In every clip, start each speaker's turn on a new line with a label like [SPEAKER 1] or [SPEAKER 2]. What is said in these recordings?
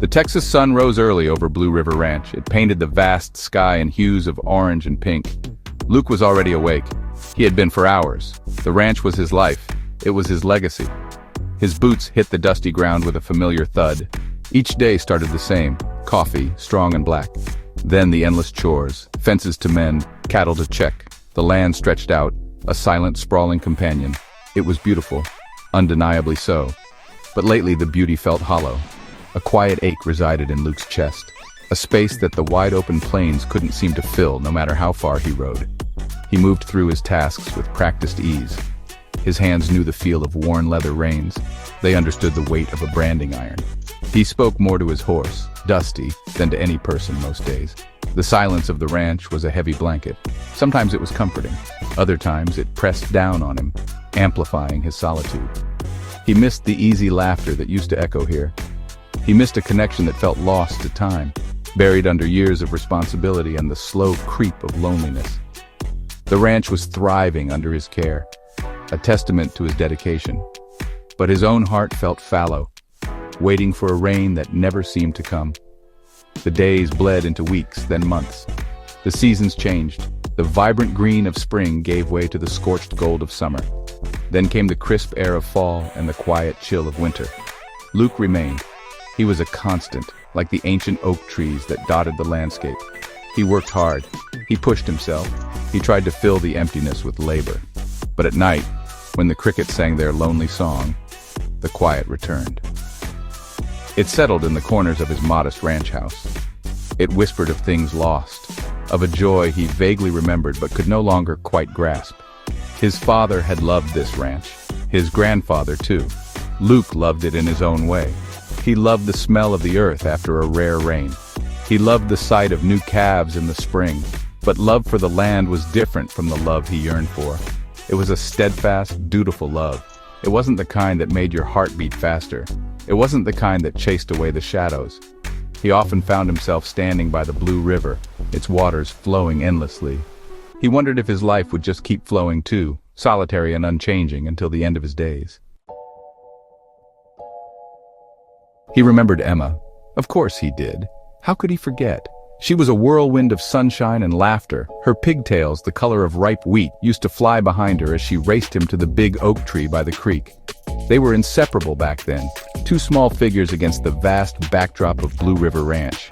[SPEAKER 1] The Texas sun rose early over Blue River Ranch. It painted the vast sky in hues of orange and pink. Luke was already awake. He had been for hours. The ranch was his life. It was his legacy. His boots hit the dusty ground with a familiar thud. Each day started the same: coffee, strong and black. Then the endless chores: fences to mend, cattle to check. The land stretched out, a silent, sprawling companion. It was beautiful, undeniably so. But lately the beauty felt hollow. A quiet ache resided in Luke's chest, a space that the wide-open plains couldn't seem to fill no matter how far he rode. He moved through his tasks with practiced ease. His hands knew the feel of worn leather reins. They understood the weight of a branding iron. He spoke more to his horse, Dusty, than to any person most days. The silence of the ranch was a heavy blanket. Sometimes it was comforting. Other times it pressed down on him, amplifying his solitude. He missed the easy laughter that used to echo here. He missed a connection that felt lost to time, buried under years of responsibility and the slow creep of loneliness. The ranch was thriving under his care, a testament to his dedication. But his own heart felt fallow, waiting for a rain that never seemed to come. The days bled into weeks, then months. The seasons changed. The vibrant green of spring gave way to the scorched gold of summer. Then came the crisp air of fall and the quiet chill of winter. Luke remained. He was a constant, like the ancient oak trees that dotted the landscape. He worked hard. He pushed himself. He tried to fill the emptiness with labor. But at night, when the crickets sang their lonely song, the quiet returned. It settled in the corners of his modest ranch house. It whispered of things lost, of a joy he vaguely remembered but could no longer quite grasp. His father had loved this ranch. His grandfather, too. Luke loved it in his own way. He loved the smell of the earth after a rare rain. He loved the sight of new calves in the spring. But love for the land was different from the love he yearned for. It was a steadfast, dutiful love. It wasn't the kind that made your heart beat faster. It wasn't the kind that chased away the shadows. He often found himself standing by the Blue River, its waters flowing endlessly. He wondered if his life would just keep flowing too, solitary and unchanging until the end of his days. He remembered Emma. Of course he did. How could he forget? She was a whirlwind of sunshine and laughter. Her pigtails, the color of ripe wheat, used to fly behind her as she raced him to the big oak tree by the creek. They were inseparable back then, two small figures against the vast backdrop of Blue River Ranch.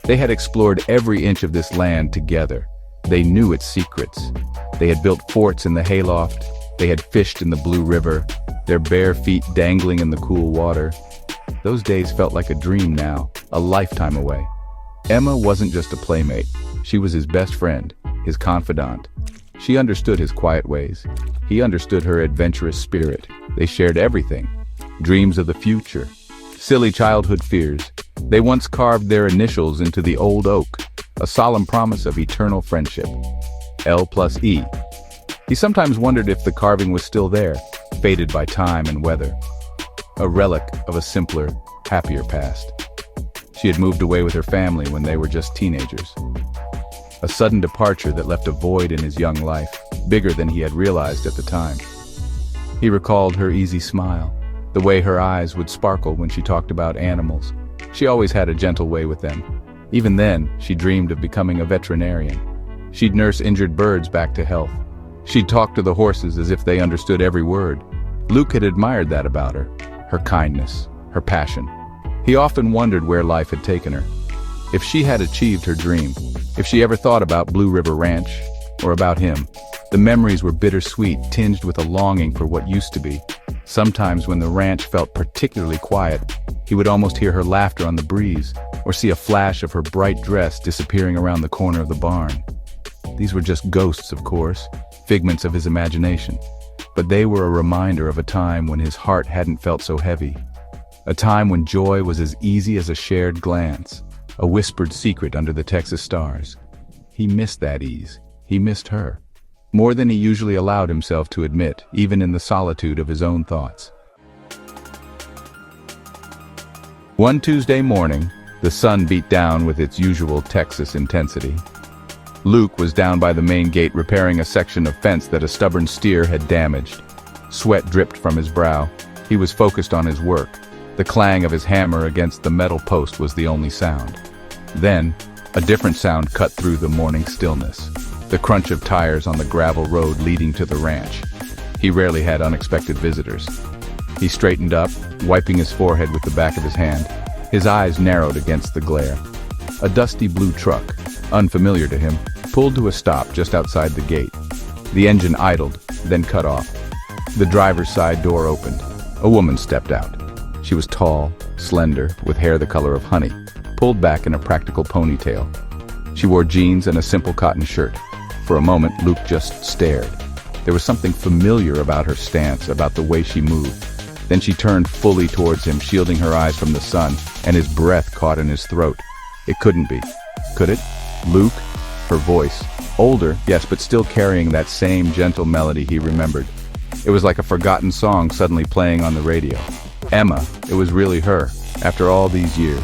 [SPEAKER 1] They had explored every inch of this land together. They knew its secrets. They had built forts in the hayloft. They had fished in the Blue River, their bare feet dangling in the cool water. Those days felt like a dream now, a lifetime away. Emma wasn't just a playmate. She was his best friend, his confidant. She understood his quiet ways. He understood her adventurous spirit. They shared everything. Dreams of the future. Silly childhood fears. They once carved their initials into the old oak, a solemn promise of eternal friendship. L+E. He sometimes wondered if the carving was still there, faded by time and weather. A relic of a simpler, happier past. She had moved away with her family when they were just teenagers. A sudden departure that left a void in his young life, bigger than he had realized at the time. He recalled her easy smile, the way her eyes would sparkle when she talked about animals. She always had a gentle way with them. Even then, she dreamed of becoming a veterinarian. She'd nurse injured birds back to health. She'd talk to the horses as if they understood every word. Luke had admired that about her. Her kindness, her passion. He often wondered where life had taken her. If she had achieved her dream, if she ever thought about Blue River Ranch, or about him, the memories were bittersweet, tinged with a longing for what used to be. Sometimes when the ranch felt particularly quiet, he would almost hear her laughter on the breeze, or see a flash of her bright dress disappearing around the corner of the barn. These were just ghosts, of course, figments of his imagination. But they were a reminder of a time when his heart hadn't felt so heavy. A time when joy was as easy as a shared glance, a whispered secret under the Texas stars. He missed that ease. He missed her. More than he usually allowed himself to admit, even in the solitude of his own thoughts. One Tuesday morning, the sun beat down with its usual Texas intensity. Luke was down by the main gate repairing a section of fence that a stubborn steer had damaged. Sweat dripped from his brow. He was focused on his work. The clang of his hammer against the metal post was the only sound. Then, a different sound cut through the morning stillness. The crunch of tires on the gravel road leading to the ranch. He rarely had unexpected visitors. He straightened up, wiping his forehead with the back of his hand. His eyes narrowed against the glare. A dusty blue truck, unfamiliar to him, pulled to a stop just outside the gate. The engine idled, then cut off. The driver's side door opened. A woman stepped out. She was tall, slender, with hair the color of honey, pulled back in a practical ponytail. She wore jeans and a simple cotton shirt. For a moment, Luke just stared. There was something familiar about her stance, about the way she moved. Then she turned fully towards him, shielding her eyes from the sun, and his breath caught in his throat. It couldn't be. Could it? Luke? Her voice. Older, yes, but still carrying that same gentle melody he remembered. It was like a forgotten song suddenly playing on the radio. Emma, it was really her, after all these years.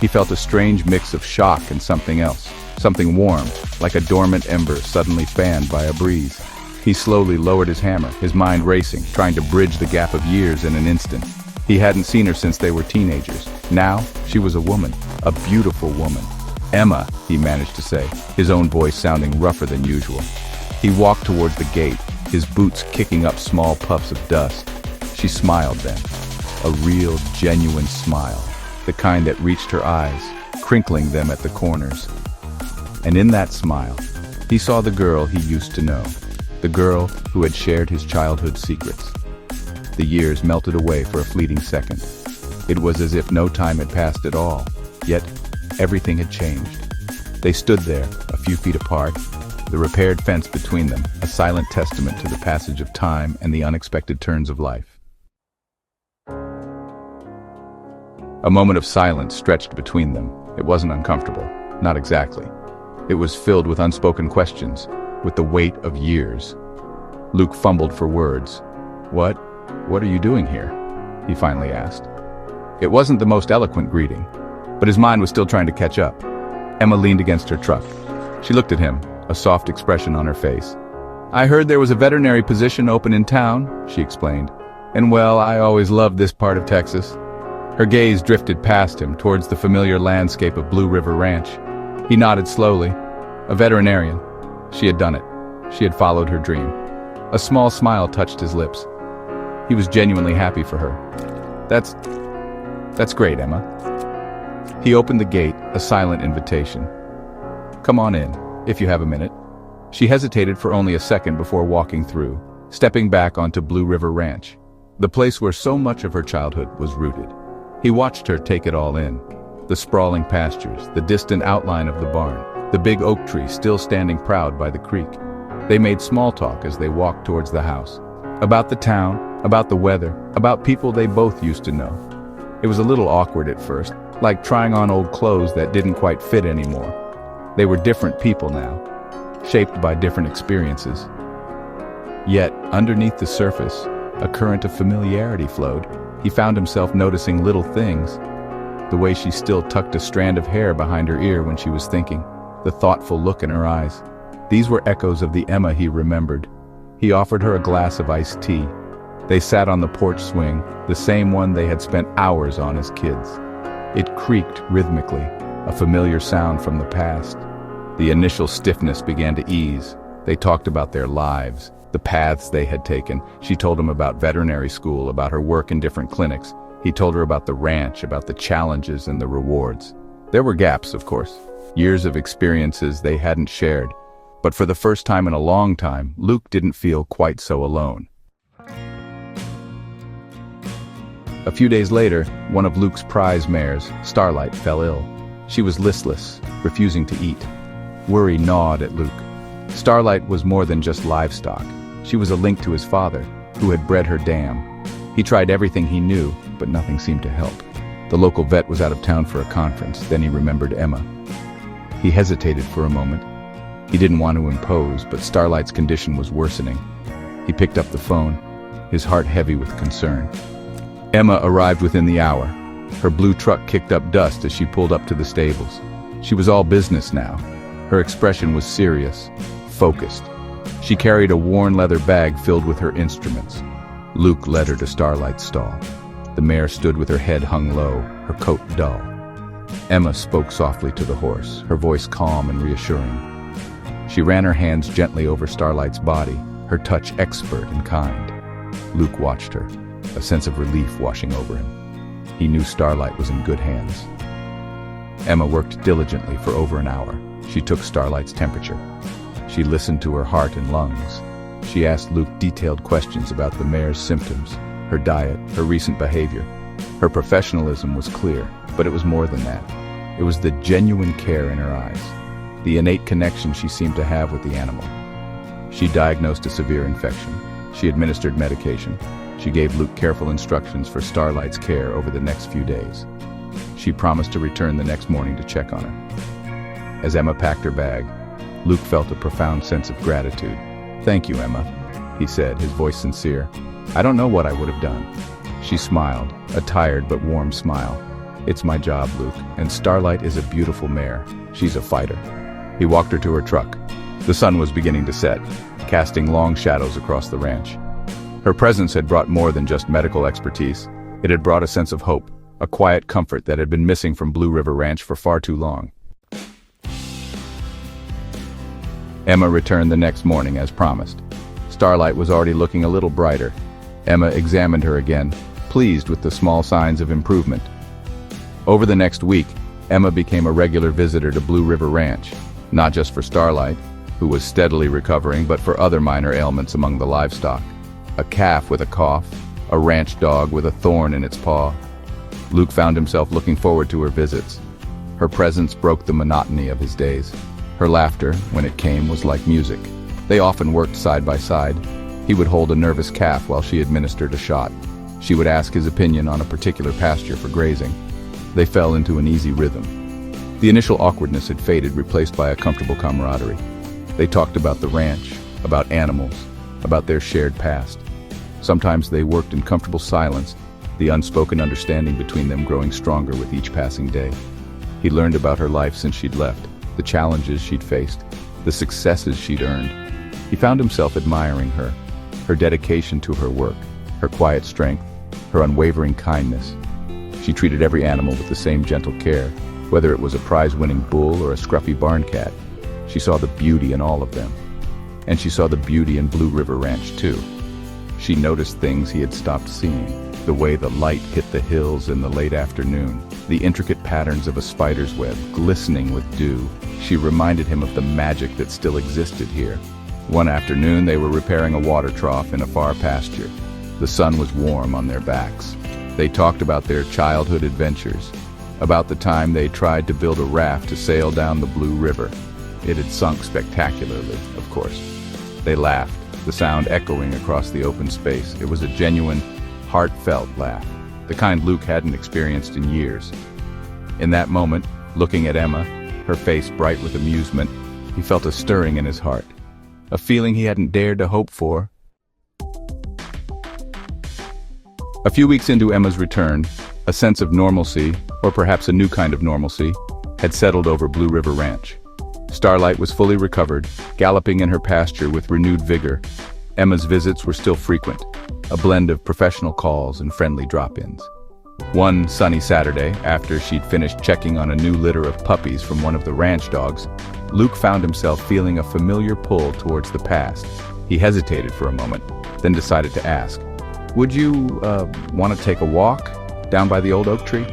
[SPEAKER 1] He felt a strange mix of shock and something else. Something warm, like a dormant ember suddenly fanned by a breeze. He slowly lowered his hammer, his mind racing, trying to bridge the gap of years in an instant. He hadn't seen her since they were teenagers. Now, she was a woman, a beautiful woman. Emma, he managed to say, his own voice sounding rougher than usual. He walked towards the gate, his boots kicking up small puffs of dust. She smiled then. A real, genuine smile, the kind that reached her eyes, crinkling them at the corners. And in that smile, he saw the girl he used to know. The girl who had shared his childhood secrets. The years melted away for a fleeting second. It was as if no time had passed at all, yet everything had changed. They stood there, a few feet apart, the repaired fence between them, a silent testament to the passage of time and the unexpected turns of life. A moment of silence stretched between them. It wasn't uncomfortable, not exactly. It was filled with unspoken questions, with the weight of years. Luke fumbled for words. What are you doing here?" he finally asked. It wasn't the most eloquent greeting, but his mind was still trying to catch up. Emma leaned against her truck. She looked at him, a soft expression on her face. "I heard there was a veterinary position open in town," she explained. "And well, I always loved this part of Texas." Her gaze drifted past him towards the familiar landscape of Blue River Ranch. He nodded slowly. A veterinarian. She had done it. She had followed her dream. A small smile touched his lips. He was genuinely happy for her. That's great, Emma." He opened the gate, a silent invitation. "Come on in, if you have a minute." She hesitated for only a second before walking through, stepping back onto Blue River Ranch, the place where so much of her childhood was rooted. He watched her take it all in. The sprawling pastures, the distant outline of the barn, the big oak tree still standing proud by the creek. They made small talk as they walked towards the house. About the town, about the weather, about people they both used to know. It was a little awkward at first, like trying on old clothes that didn't quite fit anymore. They were different people now, shaped by different experiences. Yet, underneath the surface, a current of familiarity flowed. He found himself noticing little things. The way she still tucked a strand of hair behind her ear when she was thinking, the thoughtful look in her eyes. These were echoes of the Emma he remembered. He offered her a glass of iced tea. They sat on the porch swing, the same one they had spent hours on as kids. It creaked rhythmically, a familiar sound from the past. The initial stiffness began to ease. They talked about their lives, the paths they had taken. She told him about veterinary school, about her work in different clinics. He told her about the ranch, about the challenges and the rewards. There were gaps, of course, years of experiences they hadn't shared. But for the first time in a long time, Luke didn't feel quite so alone. A few days later, one of Luke's prize mares, Starlight, fell ill. She was listless, refusing to eat. Worry gnawed at Luke. Starlight was more than just livestock. She was a link to his father, who had bred her dam. He tried everything he knew, but nothing seemed to help. The local vet was out of town for a conference. Then he remembered Emma. He hesitated for a moment. He didn't want to impose, but Starlight's condition was worsening. He picked up the phone, his heart heavy with concern. Emma arrived within the hour. Her blue truck kicked up dust as she pulled up to the stables. She was all business now. Her expression was serious, focused. She carried a worn leather bag filled with her instruments. Luke led her to Starlight's stall. The mare stood with her head hung low, her coat dull. Emma spoke softly to the horse, her voice calm and reassuring. She ran her hands gently over Starlight's body, her touch expert and kind. Luke watched her, a sense of relief washing over him. He knew Starlight was in good hands. Emma worked diligently for over an hour. She took Starlight's temperature. She listened to her heart and lungs. She asked Luke detailed questions about the mare's symptoms, her diet, her recent behavior. Her professionalism was clear, but it was more than that. It was the genuine care in her eyes, the innate connection she seemed to have with the animal. She diagnosed a severe infection. She administered medication. She gave Luke careful instructions for Starlight's care over the next few days. She promised to return the next morning to check on her. As Emma packed her bag, Luke felt a profound sense of gratitude. "Thank you, Emma," he said, his voice sincere. "I don't know what I would have done." She smiled, a tired but warm smile. "It's my job, Luke, and Starlight is a beautiful mare. She's a fighter." He walked her to her truck. The sun was beginning to set, casting long shadows across the ranch. Her presence had brought more than just medical expertise. It had brought a sense of hope, a quiet comfort that had been missing from Blue River Ranch for far too long. Emma returned the next morning as promised. Starlight was already looking a little brighter. Emma examined her again, pleased with the small signs of improvement. Over the next week, Emma became a regular visitor to Blue River Ranch, not just for Starlight, who was steadily recovering, but for other minor ailments among the livestock. A calf with a cough, a ranch dog with a thorn in its paw. Luke found himself looking forward to her visits. Her presence broke the monotony of his days. Her laughter, when it came, was like music. They often worked side by side. He would hold a nervous calf while she administered a shot. She would ask his opinion on a particular pasture for grazing. They fell into an easy rhythm. The initial awkwardness had faded, replaced by a comfortable camaraderie. They talked about the ranch, about animals, about their shared past. Sometimes they worked in comfortable silence, the unspoken understanding between them growing stronger with each passing day. He learned about her life since she'd left, the challenges she'd faced, the successes she'd earned. He found himself admiring her dedication to her work, her quiet strength, her unwavering kindness. She treated every animal with the same gentle care, whether it was a prize-winning bull or a scruffy barn cat. She saw the beauty in all of them. And she saw the beauty in Blue River Ranch, too. She noticed things he had stopped seeing. The way the light hit the hills in the late afternoon, the intricate patterns of a spider's web glistening with dew. She reminded him of the magic that still existed here. One afternoon, they were repairing a water trough in a far pasture. The sun was warm on their backs. They talked about their childhood adventures, about the time they tried to build a raft to sail down the Blue River. It had sunk spectacularly, of course. They laughed, the sound echoing across the open space. It was a genuine, heartfelt laugh, the kind Luke hadn't experienced in years. In that moment, looking at Emma, her face bright with amusement, he felt a stirring in his heart, a feeling he hadn't dared to hope for. A few weeks into Emma's return, a sense of normalcy, or perhaps a new kind of normalcy, had settled over Blue River Ranch. Starlight was fully recovered, galloping in her pasture with renewed vigor. Emma's visits were still frequent, a blend of professional calls and friendly drop-ins. One sunny Saturday, after she'd finished checking on a new litter of puppies from one of the ranch dogs, Luke found himself feeling a familiar pull towards the past. He hesitated for a moment, then decided to ask, "Would you, want to take a walk down by the old oak tree?"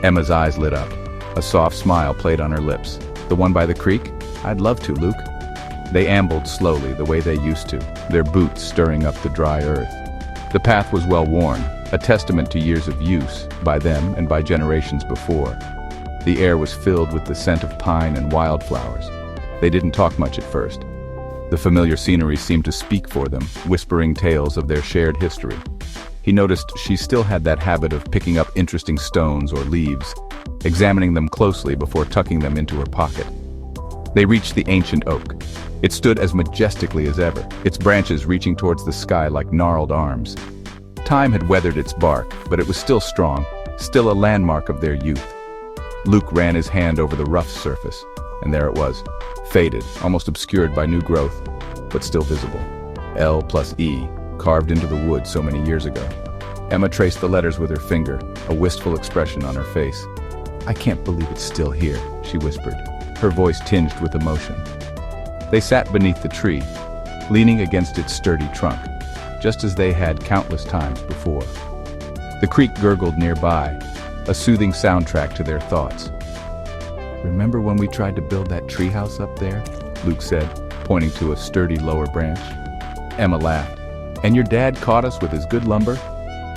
[SPEAKER 1] Emma's eyes lit up. A soft smile played on her lips. "The one by the creek? I'd love to, Luke." They ambled slowly, the way they used to, their boots stirring up the dry earth. The path was well worn, a testament to years of use by them and by generations before. The air was filled with the scent of pine and wildflowers. They didn't talk much at first. The familiar scenery seemed to speak for them, whispering tales of their shared history. He noticed she still had that habit of picking up interesting stones or leaves, examining them closely before tucking them into her pocket. They reached the ancient oak. It stood as majestically as ever, its branches reaching towards the sky like gnarled arms. Time had weathered its bark, but it was still strong, still a landmark of their youth. Luke ran his hand over the rough surface, and there it was, faded, almost obscured by new growth, but still visible. L plus E, carved into the wood so many years ago. Emma traced the letters with her finger, a wistful expression on her face. "I can't believe it's still here," she whispered, her voice tinged with emotion. They sat beneath the tree, leaning against its sturdy trunk, just as they had countless times before. The creek gurgled nearby, a soothing soundtrack to their thoughts. "Remember when we tried to build that treehouse up there?" Luke said, pointing to a sturdy lower branch. Emma laughed. "And your dad caught us with his good lumber?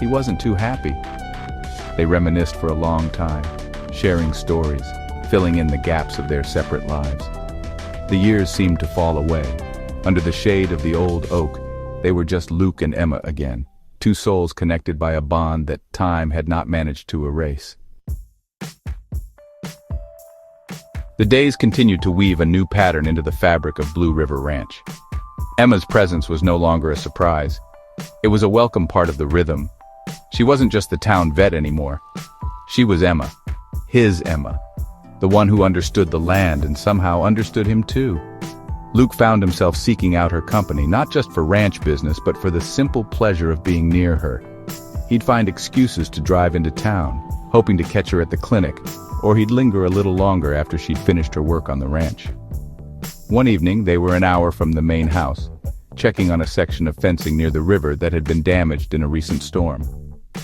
[SPEAKER 1] He wasn't too happy." They reminisced for a long time, sharing stories, filling in the gaps of their separate lives. The years seemed to fall away. Under the shade of the old oak, they were just Luke and Emma again, two souls connected by a bond that time had not managed to erase. The days continued to weave a new pattern into the fabric of Blue River Ranch. Emma's presence was no longer a surprise. It was a welcome part of the rhythm. She wasn't just the town vet anymore. She was Emma, his Emma, the one who understood the land and somehow understood him too. Luke found himself seeking out her company, not just for ranch business, but for the simple pleasure of being near her. He'd find excuses to drive into town, hoping to catch her at the clinic, or he'd linger a little longer after she'd finished her work on the ranch. One evening, they were an hour from the main house, checking on a section of fencing near the river that had been damaged in a recent storm.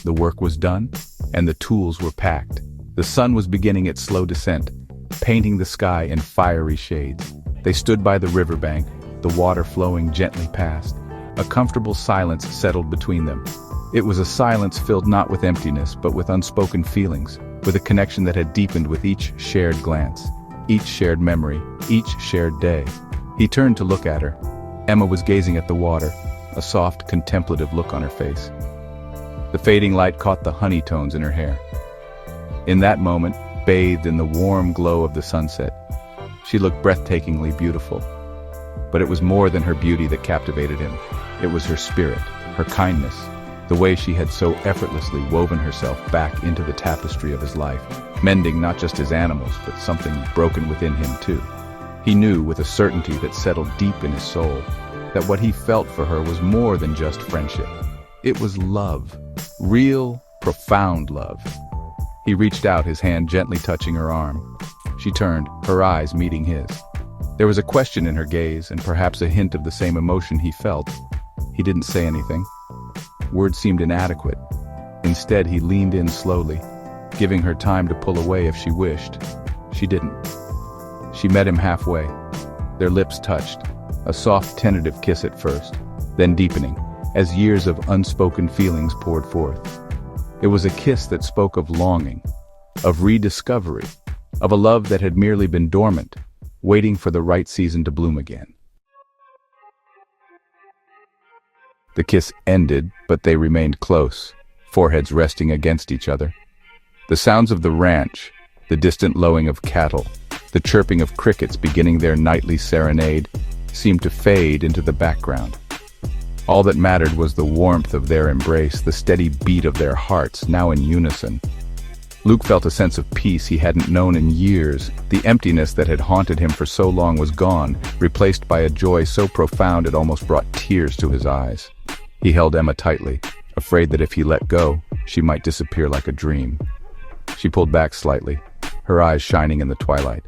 [SPEAKER 1] The work was done, and the tools were packed. The sun was beginning its slow descent, painting the sky in fiery shades. They stood by the riverbank, the water flowing gently past. A comfortable silence settled between them. It was a silence filled not with emptiness, but with unspoken feelings, with a connection that had deepened with each shared glance, each shared memory, each shared day. He turned to look at her. Emma was gazing at the water, a soft, contemplative look on her face. The fading light caught the honey tones in her hair. In that moment, bathed in the warm glow of the sunset, she looked breathtakingly beautiful. But it was more than her beauty that captivated him. It was her spirit, her kindness, the way she had so effortlessly woven herself back into the tapestry of his life, mending not just his animals, but something broken within him too. He knew with a certainty that settled deep in his soul that what he felt for her was more than just friendship. It was love, real, profound love. He reached out, his hand gently touching her arm. She turned, her eyes meeting his. There was a question in her gaze, and perhaps a hint of the same emotion he felt. He didn't say anything. Words seemed inadequate. Instead, he leaned in slowly, giving her time to pull away if she wished. She didn't. She met him halfway. Their lips touched, a soft, tentative kiss at first, then deepening, as years of unspoken feelings poured forth. It was a kiss that spoke of longing, of rediscovery, of a love that had merely been dormant, waiting for the right season to bloom again. The kiss ended, but they remained close, foreheads resting against each other. The sounds of the ranch, the distant lowing of cattle, the chirping of crickets beginning their nightly serenade, seemed to fade into the background. All that mattered was the warmth of their embrace, the steady beat of their hearts, now in unison. Luke felt a sense of peace he hadn't known in years. The emptiness that had haunted him for so long was gone, replaced by a joy so profound it almost brought tears to his eyes. He held Emma tightly, afraid that if he let go, she might disappear like a dream. She pulled back slightly, her eyes shining in the twilight.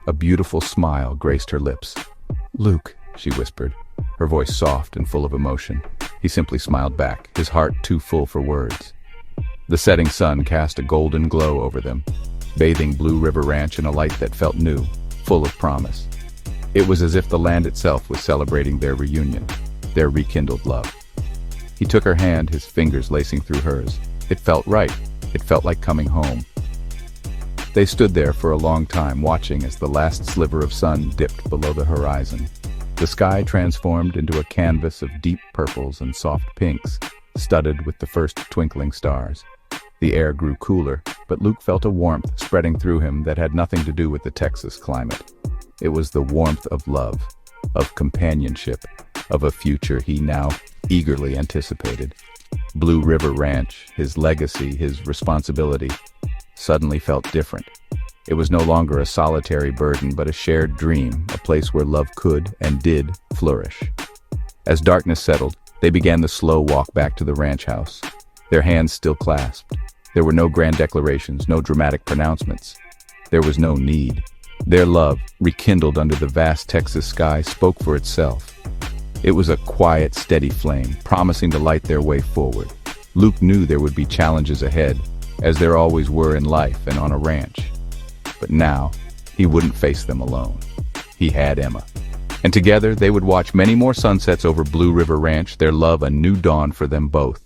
[SPEAKER 1] A beautiful smile graced her lips. "Luke," she whispered, her voice soft and full of emotion. He simply smiled back, his heart too full for words. The setting sun cast a golden glow over them, bathing Blue River Ranch in a light that felt new, full of promise. It was as if the land itself was celebrating their reunion, their rekindled love. He took her hand, his fingers lacing through hers. It felt right. It felt like coming home. They stood there for a long time, watching as the last sliver of sun dipped below the horizon. The sky transformed into a canvas of deep purples and soft pinks, studded with the first twinkling stars. The air grew cooler, but Luke felt a warmth spreading through him that had nothing to do with the Texas climate. It was the warmth of love, of companionship, of a future he now eagerly anticipated. Blue River Ranch, his legacy, his responsibility, suddenly felt different. It was no longer a solitary burden, but a shared dream, a place where love could and did flourish. As darkness settled, they began the slow walk back to the ranch house. their hands still clasped. There were no grand declarations, no dramatic pronouncements. There was no need. Their love, rekindled under the vast Texas sky, spoke for itself. It was a quiet, steady flame, promising to light their way forward. Luke knew there would be challenges ahead, as there always were in life and on a ranch. But now, he wouldn't face them alone. He had Emma. And together, they would watch many more sunsets over Blue River Ranch, their love a new dawn for them both.